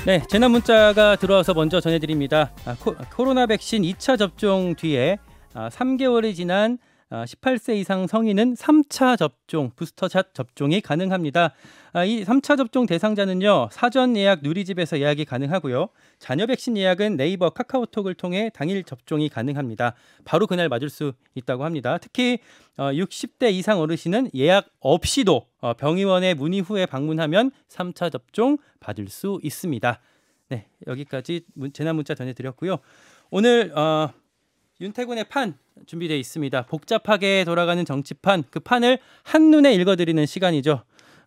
네, 재난 문자가 들어와서 먼저 전해드립니다. 코로나 백신 2차 접종 뒤에 3개월이 지난 18세 이상 성인은 3차 접종, 부스터샷 접종이 가능합니다. 이 3차 접종 대상자는요, 사전 예약 누리집에서 예약이 가능하고요. 자녀 백신 예약은 네이버, 카카오톡을 통해 당일 접종이 가능합니다. 바로 그날 맞을 수 있다고 합니다. 특히 60대 이상 어르신은 예약 없이도 병의원에 문의 후에 방문하면 3차 접종 받을 수 있습니다. 네, 여기까지 재난 문자 전해드렸고요. 오늘 윤태곤의 판 준비되어 있습니다. 복잡하게 돌아가는 정치판, 그 판을 한눈에 읽어드리는 시간이죠.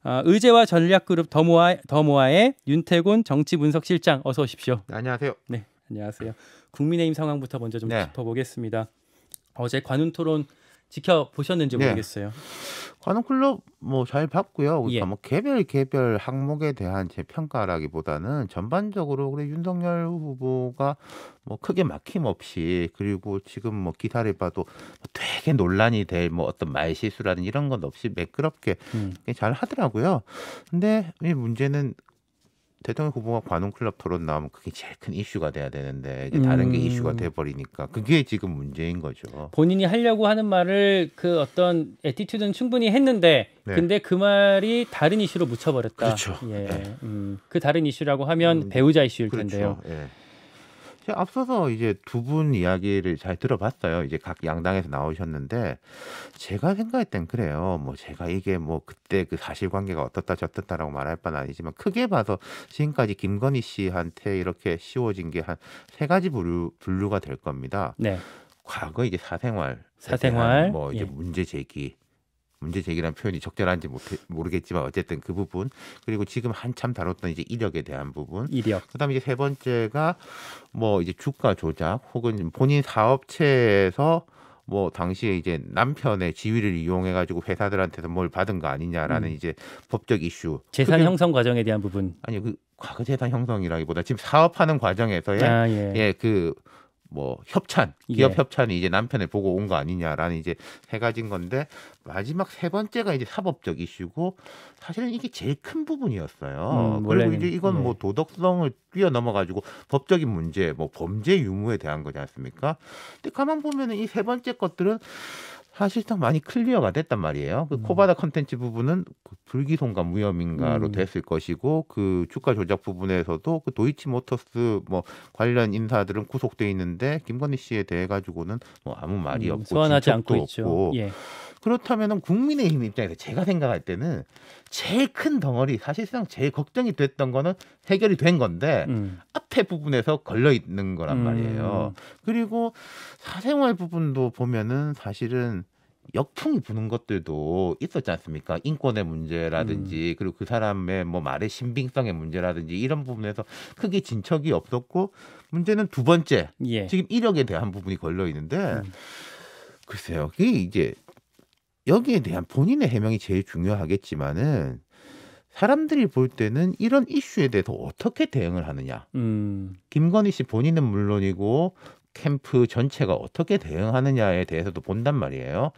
의제와 전략그룹 더모아의 윤태곤 정치분석실장, 어서 오십시오. 네, 안녕하세요. 네, 안녕하세요. 국민의힘 상황부터 먼저 좀 짚어보겠습니다. 어제 관훈토론 지켜보셨는지 모르겠어요. 관훈클럽 잘 봤고요. 예. 개별 항목에 대한 제 평가라기보다는 전반적으로 그래 윤석열 후보가 크게 막힘없이, 그리고 지금 기사를 봐도 되게 논란이 될 어떤 말실수라든 이런 건 없이 매끄럽게 잘 하더라고요. 근데 이 문제는 대통령 후보가 관훈클럽 토론 나오면 그게 제일 큰 이슈가 돼야 되는데 이제 다른 게 이슈가 돼버리니까 그게 지금 문제인 거죠. 본인이 하려고 하는 말을 그 어떤 애티튜드는 충분히 했는데 근데 그 말이 다른 이슈로 묻혀버렸다. 그렇죠. 예. 네. 그 다른 이슈라고 하면 배우자 이슈일 텐데요. 그렇죠. 예. 제가 앞서서 이제 두 분 이야기를 잘 들어봤어요. 이제 각 양당에서 나오셨는데 제가 생각할 땐 그래요. 제가 이게 그때 그 사실관계가 어떻다 저떻다라고 말할 바는 아니지만 크게 봐서 지금까지 김건희 씨한테 이렇게 씌워진 게 한 세 가지 분류가 될 겁니다. 네. 과거 이제 사생활, 이제 문제 제기라는 표현이 적절한지 모르겠지만 어쨌든 그 부분, 그리고 지금 한참 다뤘던 이제 이력에 대한 부분, 그다음에 이제 세 번째가 이제 주가 조작 혹은 본인 사업체에서 당시에 이제 남편의 지위를 이용해 가지고 회사들한테서 뭘 받은 거 아니냐라는 이제 법적 이슈, 재산 형성 과정에 대한 부분. 아니 그 과거 재산 형성이라기보다 지금 사업하는 과정에서의 협찬, 기업 협찬이 이제 남편을 보고 온 거 아니냐라는 이제 세 가지인 건데, 마지막 세 번째가 이제 사법적 이슈고 사실은 이게 제일 큰 부분이었어요. 그리고 이제 이건 도덕성을 뛰어넘어 가지고 법적인 문제, 범죄 유무에 대한 거지 않습니까? 근데 가만 보면은 이 세 번째 것들은 사실상 많이 클리어가 됐단 말이에요. 그 코바다 컨텐츠 부분은 불기소인가 무혐의인가로 됐을 것이고, 그 주가 조작 부분에서도 그 도이치모터스 관련 인사들은 구속돼 있는데 김건희 씨에 대해 가지고는 아무 말이 없고 소환하지 않고 없고. 있죠. 예. 그렇다면은 국민의힘 입장에서 제가 생각할 때는 제일 큰 덩어리, 사실상 제일 걱정이 됐던 거는 해결이 된 건데 앞에 부분에서 걸려 있는 거란 말이에요. 그리고 사생활 부분도 보면은 사실은 역풍이 부는 것들도 있었지 않습니까? 인권의 문제라든지 그리고 그 사람의 말의 신빙성의 문제라든지 이런 부분에서 크게 진척이 없었고, 문제는 두 번째, 지금 이력에 대한 부분이 걸려 있는데 글쎄요, 그게 이제 여기에 대한 본인의 해명이 제일 중요하겠지만은 사람들이 볼 때는 이런 이슈에 대해서 어떻게 대응을 하느냐. 김건희 씨 본인은 물론이고 캠프 전체가 어떻게 대응하느냐에 대해서도 본단 말이에요.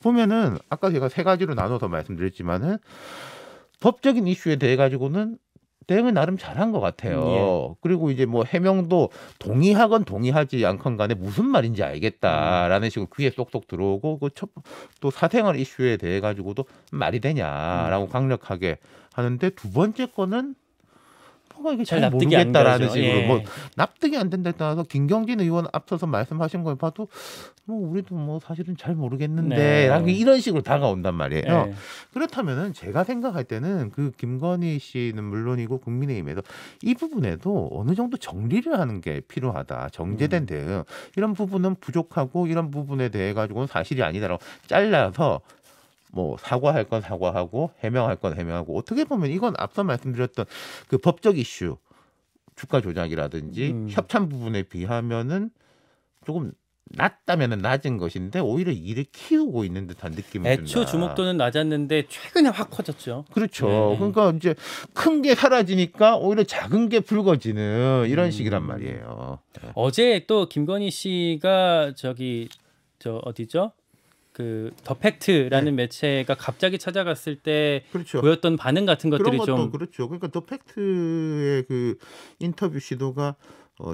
보면은 아까 제가 세 가지로 나눠서 말씀드렸지만은 법적인 이슈에 대해 가지고는 대응을 나름 잘한 것 같아요. 그리고 이제 해명도 동의하건 동의하지 않건 간에 무슨 말인지 알겠다라는 식으로 귀에 쏙쏙 들어오고, 또 사생활 이슈에 대해 가지고도 말이 되냐라고 강력하게 하는데, 두 번째 거는 이게 잘 모르겠다라는 식으로 납득이 안 된다에 따라서 김경진 의원 앞서서 말씀하신 걸 봐도 우리도 사실은 잘 모르겠는데 이런 식으로 다가온단 말이에요. 그렇다면은 제가 생각할 때는 그 김건희 씨는 물론이고 국민의힘에서 이 부분에도 어느 정도 정리를 하는 게 필요하다. 정제된 대응, 이런 부분은 부족하고 이런 부분에 대해 가지고는 사실이 아니다라고 잘라서 사과할 건 사과하고 해명할 건 해명하고, 어떻게 보면 이건 앞서 말씀드렸던 그 법적 이슈, 주가 조작이라든지 협찬 부분에 비하면은 조금 낮다면은 낮은 것인데 오히려 일을 키우고 있는 듯한 느낌이 듭니다. 애초 주목도는 낮았는데 최근에 확 커졌죠. 그렇죠. 그러니까 이제 큰 게 사라지니까 오히려 작은 게 불거지는 이런 식이란 말이에요. 어제 또 김건희 씨가 어디죠? 그 더 팩트라는 매체가 갑자기 찾아갔을 때 그렇죠. 보였던 반응 같은 것들이 그런 것도 좀 그렇죠. 그러니까 더 팩트의 그 인터뷰 시도가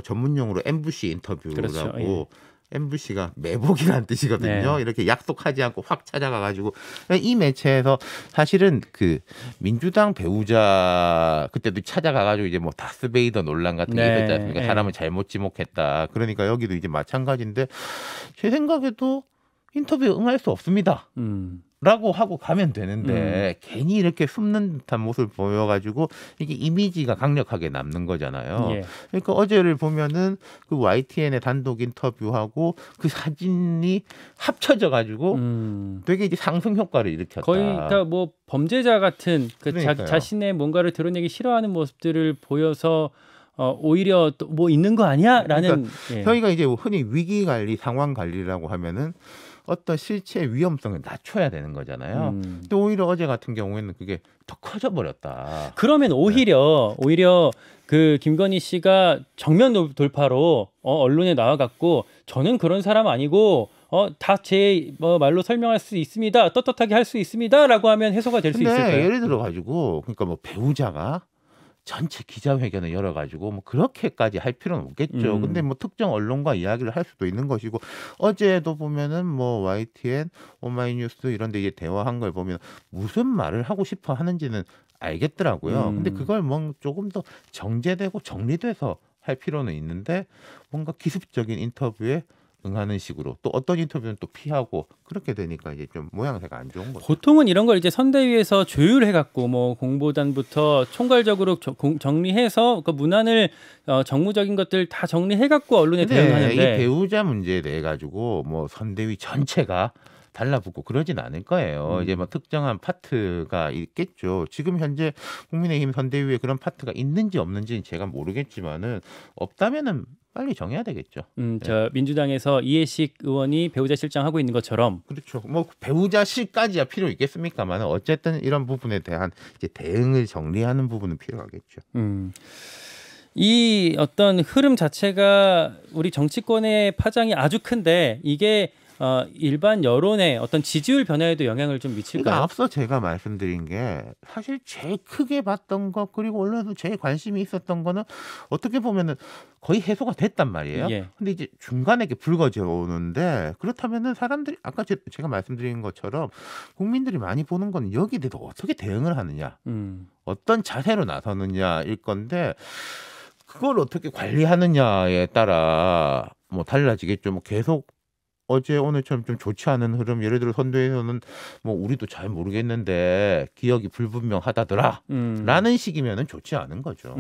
전문용어로 MBC 인터뷰라고 그렇죠. 예. MBC가 매복이라는 뜻이거든요. 네. 이렇게 약속하지 않고 확 찾아가가지고 이 매체에서 사실은 그 민주당 배우자 그때도 찾아가가지고 이제 뭐 다스베이더 논란 같은 게 네. 있었지 않습니까? 네. 사람을 잘못 지목했다. 그러니까 여기도 이제 마찬가지인데 제 생각에도 인터뷰에 응할 수 없습니다. 라고 하고 가면 되는데 괜히 이렇게 숨는 듯한 모습을 보여가지고 이게 이미지가 강력하게 남는 거잖아요. 예. 그러니까 어제를 보면은 그 YTN의 단독 인터뷰하고 그 사진이 합쳐져가지고 되게 이제 상승 효과를 일으켰다. 거의 다 뭐 범죄자 같은 그 그러니까요. 자신의 뭔가를 드러내기 싫어하는 모습들을 보여서 오히려 또 뭐 있는 거 아니야라는 예. 저희가 이제 흔히 위기 관리, 상황 관리라고 하면은 어떤 실체의 위험성을 낮춰야 되는 거잖아요. 근데 오히려 어제 같은 경우에는 그게 더 커져 버렸다. 그러면 오히려 그 김건희 씨가 정면 돌파로 언론에 나와갖고 저는 그런 사람 아니고 다 제 말로 설명할 수 있습니다. 떳떳하게 할 수 있습니다라고 하면 해소가 될 수 있을까요? 예를 들어 가지고 그러니까 뭐 배우자가 전체 기자회견을 열어가지고 뭐 그렇게까지 할 필요는 없겠죠. 근데 뭐 특정 언론과 이야기를 할 수도 있는 것이고 어제도 보면은 뭐 YTN, 오마이뉴스 이런데 이제 대화한 걸 보면 무슨 말을 하고 싶어 하는지는 알겠더라고요. 근데 그걸 뭐 조금 더 정제되고 정리돼서 할 필요는 있는데 뭔가 기습적인 인터뷰에 응하는 식으로 또 어떤 인터뷰는 또 피하고 그렇게 되니까 이제 좀 모양새가 안 좋은 거죠. 보통은 이런 걸 이제 선대위에서 조율해갖고 뭐 공보단부터 총괄적으로 정리해서 그 문안을 정무적인 것들 다 정리해갖고 언론에 대응하는데 이 배우자 문제에 대해 가지고 뭐 선대위 전체가 달라붙고 그러진 않을 거예요. 이제 뭐 특정한 파트가 있겠죠. 지금 현재 국민의힘 선대위에 그런 파트가 있는지 없는지는 제가 모르겠지만은 없다면은 빨리 정해야 되겠죠. 저 민주당에서 이해식 의원이 배우자 실장 하고 있는 것처럼 그렇죠. 뭐 배우자 실까지야 필요 있겠습니까만 어쨌든 이런 부분에 대한 이제 대응을 정리하는 부분은 필요하겠죠. 이 어떤 흐름 자체가 우리 정치권의 파장이 아주 큰데 이게 일반 여론의 어떤 지지율 변화에도 영향을 좀 미칠까요? 그러니까 앞서 제가 말씀드린 게 사실 제일 크게 봤던 것 그리고 언론에서 제일 관심이 있었던 거는 어떻게 보면은 거의 해소가 됐단 말이에요. 예. 근데 이제 중간에 이렇게 불거져 오는데 그렇다면은 사람들이 아까 제가 말씀드린 것처럼 국민들이 많이 보는 건 여기에 대해서 어떻게 대응을 하느냐, 어떤 자세로 나서느냐일 건데 그걸 어떻게 관리하느냐에 따라 뭐 달라지겠죠. 뭐 계속 어제 오늘처럼 좀 좋지 않은 흐름 예를 들어 선대위에서는 뭐 우리도 잘 모르겠는데 기억이 불분명하다더라 라는 식이면은 좋지 않은 거죠.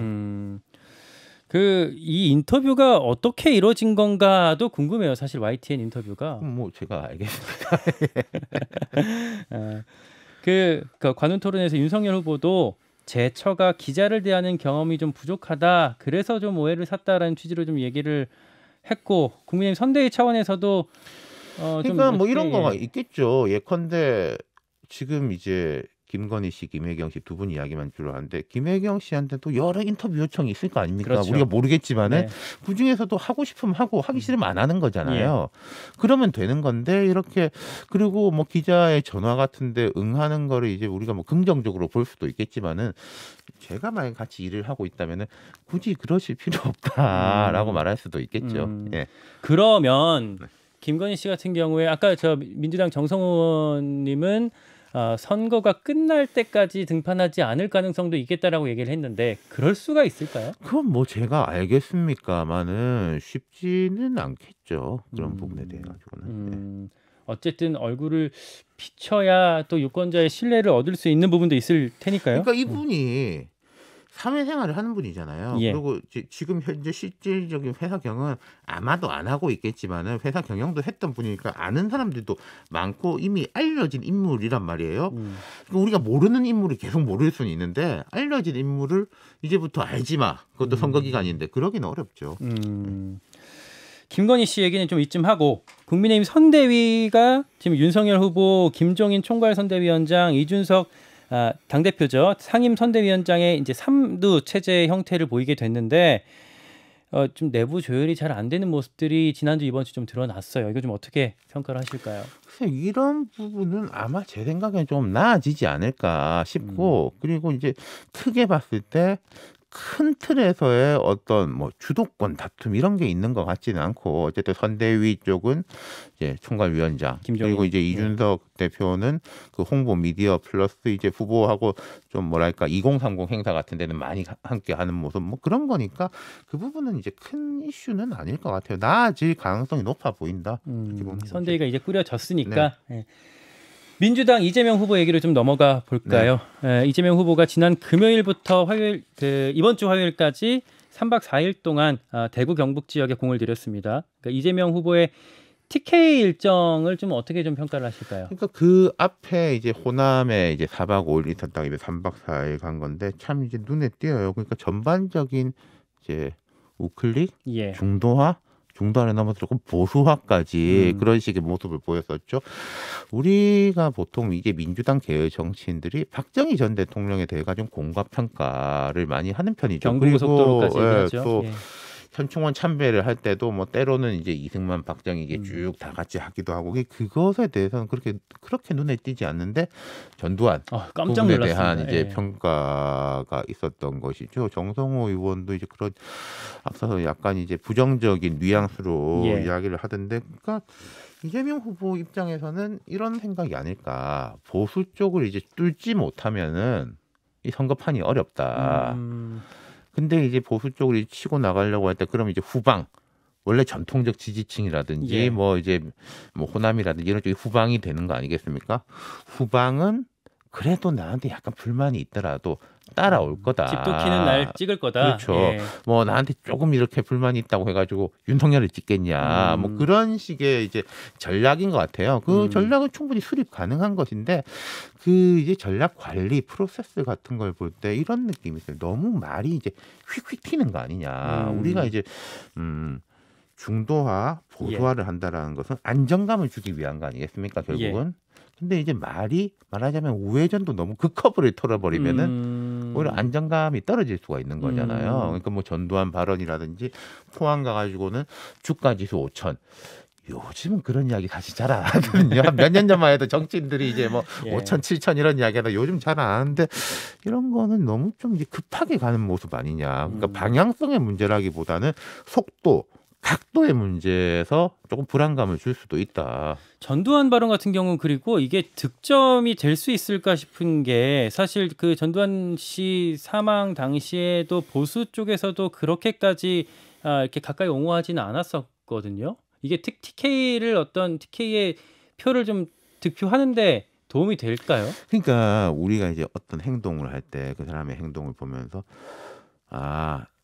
그 이 인터뷰가 어떻게 이루어진 건가도 궁금해요. 사실 YTN 인터뷰가. 뭐 제가 알겠습니다. 그 관훈 토론에서 윤석열 후보도 제 처가 기자를 대하는 경험이 좀 부족하다. 그래서 좀 오해를 샀다라는 취지로 좀 얘기를 했고 국민의힘 선대위 차원에서도 그러니까 뭐 이런 거가 있겠죠. 예컨대 지금 이제 김건희 씨, 김혜경 씨 두 분 이야기만 주로 하는데 김혜경 씨한테 또 여러 인터뷰 요청이 있을 거 아닙니까? 그렇죠. 우리가 모르겠지만은 네. 그 중에서도 하고 싶으면 하고 하기 싫으면 안 하는 거잖아요. 그러면 되는 건데 이렇게 그리고 뭐 기자의 전화 같은데 응하는 거를 이제 우리가 뭐 긍정적으로 볼 수도 있겠지만은 제가 만약 같이 일을 하고 있다면은 굳이 그러실 필요 없다라고 말할 수도 있겠죠. 예. 그러면 김건희 씨 같은 경우에 아까 저 민주당 정성호 의원님은 선거가 끝날 때까지 등판하지 않을 가능성도 있겠다라고 얘기를 했는데 그럴 수가 있을까요? 그건 뭐 제가 알겠습니까만은 쉽지는 않겠죠. 그런 부분에 대해 가지고는. 어쨌든 얼굴을 비춰야 또 유권자의 신뢰를 얻을 수 있는 부분도 있을 테니까요. 그러니까 이분이 사회생활을 하는 분이잖아요. 예. 그리고 지금 현재 실질적인 회사 경영은 아마도 안 하고 있겠지만은 회사 경영도 했던 분이니까 아는 사람들도 많고 이미 알려진 인물이란 말이에요. 그러니까 우리가 모르는 인물을 계속 모를 수는 있는데 알려진 인물을 이제부터 알지 마. 그것도 선거 기간인데 그러기는 어렵죠. 김건희 씨 얘기는 좀 이쯤 하고 국민의힘 선대위가 지금 윤석열 후보, 김종인 총괄선대위원장, 이준석 당대표죠. 상임 선대위원장의 이제 3두 체제 형태를 보이게 됐는데 좀 내부 조율이 잘 안 되는 모습들이 지난주 이번 주 좀 드러났어요. 이거 좀 어떻게 평가를 하실까요? 글쎄 이런 부분은 아마 제 생각에 좀 나아지지 않을까 싶고 그리고 이제 크게 봤을 때 큰 틀에서의 어떤 뭐 주도권 다툼 이런 게 있는 것 같지는 않고 어쨌든 선대위 쪽은 이제 총괄위원장 김종인. 그리고 이제 이준석 대표는 그 홍보 미디어 플러스 이제 후보하고 좀 뭐랄까 2030 행사 같은 데는 많이 함께 하는 모습 뭐 그런 거니까 그 부분은 이제 큰 이슈는 아닐 것 같아요. 나아질 가능성이 높아 보인다. 이렇게 보는 거죠. 선대위가 이제 꾸려졌으니까. 네. 민주당 이재명 후보 얘기를 좀 넘어가 볼까요? 네. 이재명 후보가 지난 금요일부터 화요일 이번 주 화요일까지 3박 4일 동안 대구 경북 지역에 공을 들였습니다. 그러니까 이재명 후보의 TK 일정을 좀 어떻게 좀 평가를 하실까요? 그러니까 그 앞에 이제 호남에 이제 4박 5일 있었다가 이제 3박 4일 간 건데 참 이제 눈에 띄어요. 그러니까 전반적인 이제 우클릭, 예. 중도화를 넘어서 조금 보수화까지 그런 식의 모습을 보였었죠. 우리가 보통 이제 민주당 계열 정치인들이 박정희 전 대통령에 대해 가지고 공과 평가를 많이 하는 편이죠. 경부고속도로까지 얘기하죠. 또 예. 현충원 참배를 할 때도 뭐 때로는 이제 이승만, 박정희 이게 쭉 다 같이 하기도 하고 그것에 대해서는 그렇게 눈에 띄지 않는데 전두환 깜짝 부분에 놀랐습니다. 대한 이제 예. 평가가 있었던 것이죠. 정성호 의원도 이제 그런 앞서서 약간 이제 부정적인 뉘앙스로 예. 이야기를 하던데, 그러니까 이재명 후보 입장에서는 이런 생각이 아닐까. 보수 쪽을 이제 뚫지 못하면은 이 선거판이 어렵다. 근데 이제 보수 쪽으로 치고 나가려고 할 때 그럼 이제 후방 원래 전통적 지지층이라든지 예. 뭐 이제 뭐 호남이라든지 이런 쪽이 후방이 되는 거 아니겠습니까? 후방은 그래도 나한테 약간 불만이 있더라도 따라올 거다. 집도키는 날 찍을 거다. 그렇죠. 예. 뭐 나한테 조금 이렇게 불만이 있다고 해가지고 윤석열을 찍겠냐. 뭐 그런 식의 이제 전략인 것 같아요. 그 전략은 충분히 수립 가능한 것인데 그 이제 전략 관리 프로세스 같은 걸 볼 때 이런 느낌이 있어요. 너무 말이 이제 휙휙 튀는 거 아니냐. 우리가 이제 중도화, 보수화를 한다라는 것은 안정감을 주기 위한 거 아니겠습니까? 결국은. 근데 이제 말하자면 우회전도 너무 그 커브를 털어버리면은 오히려 안정감이 떨어질 수가 있는 거잖아요. 그러니까 뭐 전두환 발언이라든지 포항 가가지고는 주가 지수 5천. 요즘은 그런 이야기 사실 잘 안 하거든요. 몇 년 전만 해도 정치인들이 이제 뭐 5천, 7천 이런 이야기 하다 요즘 잘 안 하는데 이런 거는 너무 좀 이제 급하게 가는 모습 아니냐. 그러니까 방향성의 문제라기보다는 속도, 각도의 문제에서 조금 불안감을 줄 수도 있다. 전두환 발언 같은 경우 그리고 이게 득점이 될 수 있을까 싶은 게 사실 그 전두환 씨 사망 당시에도 보수 쪽에서도 그렇게까지 이렇게 가까이 옹호하지는 않았었거든요. 이게 TK의 표를 좀 득표하는데 도움이 될까요? 그러니까 우리가 이제 어떤 행동을 할 때 그 사람의 행동을 보면서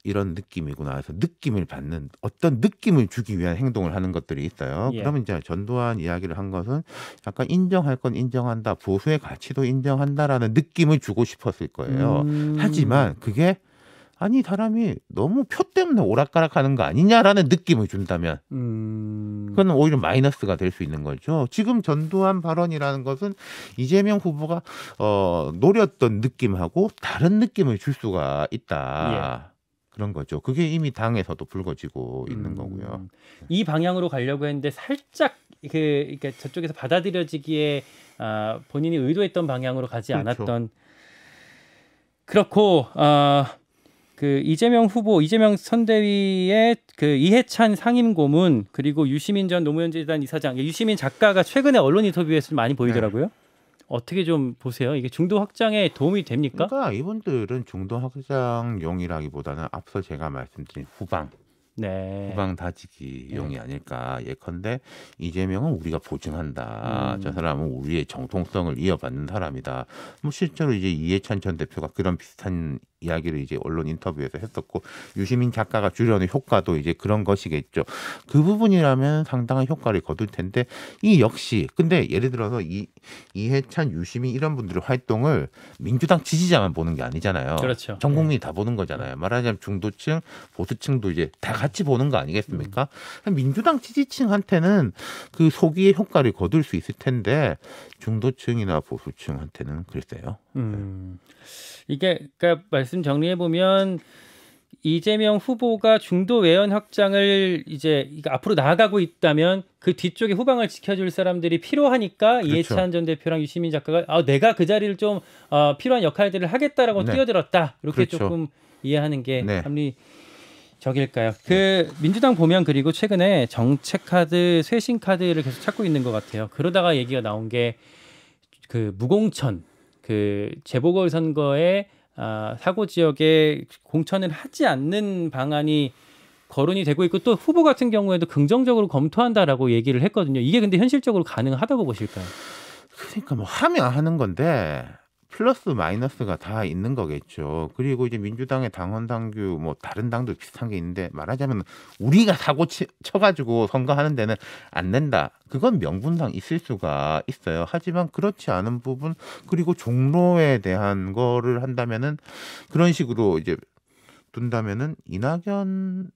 이런 느낌이구나 해서 느낌을 받는 어떤 느낌을 주기 위한 행동을 하는 것들이 있어요. 예. 그러면 이제 전두환 이야기를 한 것은 약간 인정할 건 인정한다, 보수의 가치도 인정한다라는 느낌을 주고 싶었을 거예요. 하지만 그게 아니 사람이 너무 표 때문에 오락가락하는 거 아니냐라는 느낌을 준다면 그건 오히려 마이너스가 될 수 있는 거죠. 지금 전두환 발언이라는 것은 이재명 후보가 노렸던 느낌하고 다른 느낌을 줄 수가 있다. 예. 그런 거죠. 그게 이미 당에서도 불거지고 있는 거고요. 이 방향으로 가려고 했는데 살짝 그러니까 저쪽에서 받아들여지기에 본인이 의도했던 방향으로 가지 그렇죠. 않았던. 그렇고 그 이재명 선대위의 그 이해찬 상임고문 그리고 유시민 전 노무현재단 이사장, 유시민 작가가 최근에 언론 인터뷰에서 많이 보이더라고요. 어떻게 좀 보세요? 이게 중도 확장에 도움이 됩니까? 그러니까 이분들은 중도 확장용이라기보다는 앞서 제가 말씀드린 후방 다지기용이 아닐까. 예컨대 이재명은 우리가 보증한다. 저 사람은 우리의 정통성을 이어받는 사람이다. 뭐 실제로 이제 이해찬 전 대표가 그런 비슷한 이야기를 이제 언론 인터뷰에서 했었고 유시민 작가가 주려는 효과도 이제 그런 것이겠죠. 그 부분이라면 상당한 효과를 거둘 텐데 이 역시 근데 예를 들어서 이해찬, 유시민 이런 분들의 활동을 민주당 지지자만 보는 게 아니잖아요. 그렇죠. 전 국민이 다 보는 거잖아요. 말하자면 중도층, 보수층도 이제 다 같이 보는 거 아니겠습니까? 민주당 지지층한테는 그 소기의 효과를 거둘 수 있을 텐데 중도층이나 보수층한테는 글쎄요. 이게 그러니까 말씀 정리해 보면 이재명 후보가 중도 외연 확장을 이제 앞으로 나아가고 있다면 그 뒤쪽에 후방을 지켜줄 사람들이 필요하니까 그렇죠. 이해찬 전 대표랑 유시민 작가가 내가 그 자리를 좀 필요한 역할들을 하겠다라고 네. 뛰어들었다. 이렇게 그렇죠. 조금 이해하는 게 네. 합리적일까요? 그 민주당 보면 그리고 최근에 정책 카드, 쇄신 카드를 계속 찾고 있는 것 같아요. 그러다가 얘기가 나온 게 그 무공천, 그 재보궐선거에 사고 지역에 공천을 하지 않는 방안이 거론이 되고 있고 또 후보 같은 경우에도 긍정적으로 검토한다라고 얘기를 했거든요. 이게 근데 현실적으로 가능하다고 보실까요? 그러니까 뭐 하면 하는 건데 플러스 마이너스가 다 있는 거겠죠. 그리고 이제 민주당의 당원 당규 뭐 다른 당도 비슷한 게 있는데 말하자면 우리가 사고 쳐가지고 선거하는 데는 안 된다. 그건 명분상 있을 수가 있어요. 하지만 그렇지 않은 부분 그리고 종로에 대한 거를 한다면은 그런 식으로 이제 둔다면은 이낙연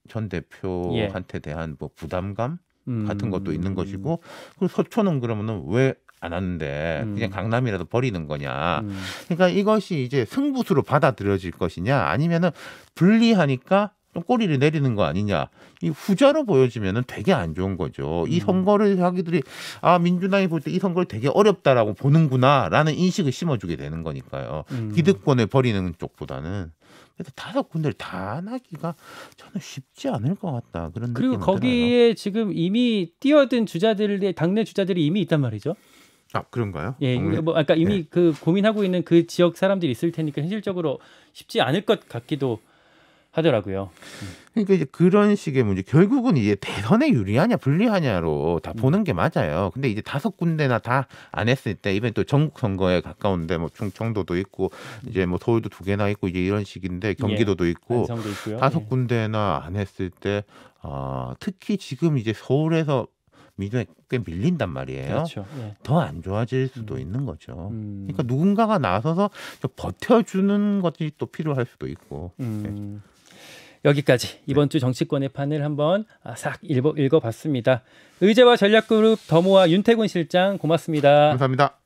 전 대표한테 대한 뭐 부담감 같은 것도 있는 것이고 그리고 서초는 그러면은 왜 안 하는데 그냥 강남이라도 버리는 거냐. 그러니까 이것이 이제 승부수로 받아들여질 것이냐 아니면은 불리하니까 좀 꼬리를 내리는 거 아니냐. 이 후자로 보여지면은 되게 안 좋은 거죠. 이 선거를 자기들이 민주당이 볼 때 이 선거를 되게 어렵다라고 보는구나라는 인식을 심어주게 되는 거니까요. 기득권을 버리는 쪽보다는. 그래서 5군데를 다 나기가 저는 쉽지 않을 것 같다. 그런 그리고 느낌이 거기에 들어요. 지금 이미 뛰어든 주자들의 당내 주자들이 이미 있단 말이죠. 그런가요? 예, 뭐 아까 이미 네. 그 고민하고 있는 그 지역 사람들이 있을 테니까 현실적으로 쉽지 않을 것 같기도 하더라고요. 그러니까 이제 그런 식의 문제 결국은 이제 대선에 유리하냐 불리하냐로 다 보는 게 맞아요. 근데 이제 5군데나 다 안 했을 때 이번에 또 전국 선거에 가까운데 뭐 충청도도 있고 이제 뭐 서울도 2개나 있고 이제 이런 식인데 경기도도 있고 5군데나 안 했을 때 특히 지금 이제 서울에서 민주당이 꽤 밀린단 말이에요. 그렇죠. 예. 더 안 좋아질 수도 있는 거죠. 그러니까 누군가가 나서서 버텨주는 것이 또 필요할 수도 있고. 네. 여기까지 이번 주 정치권의 판을 한번 싹 읽어봤습니다. 의제와 전략그룹 더모아 윤태곤 실장 고맙습니다. 감사합니다.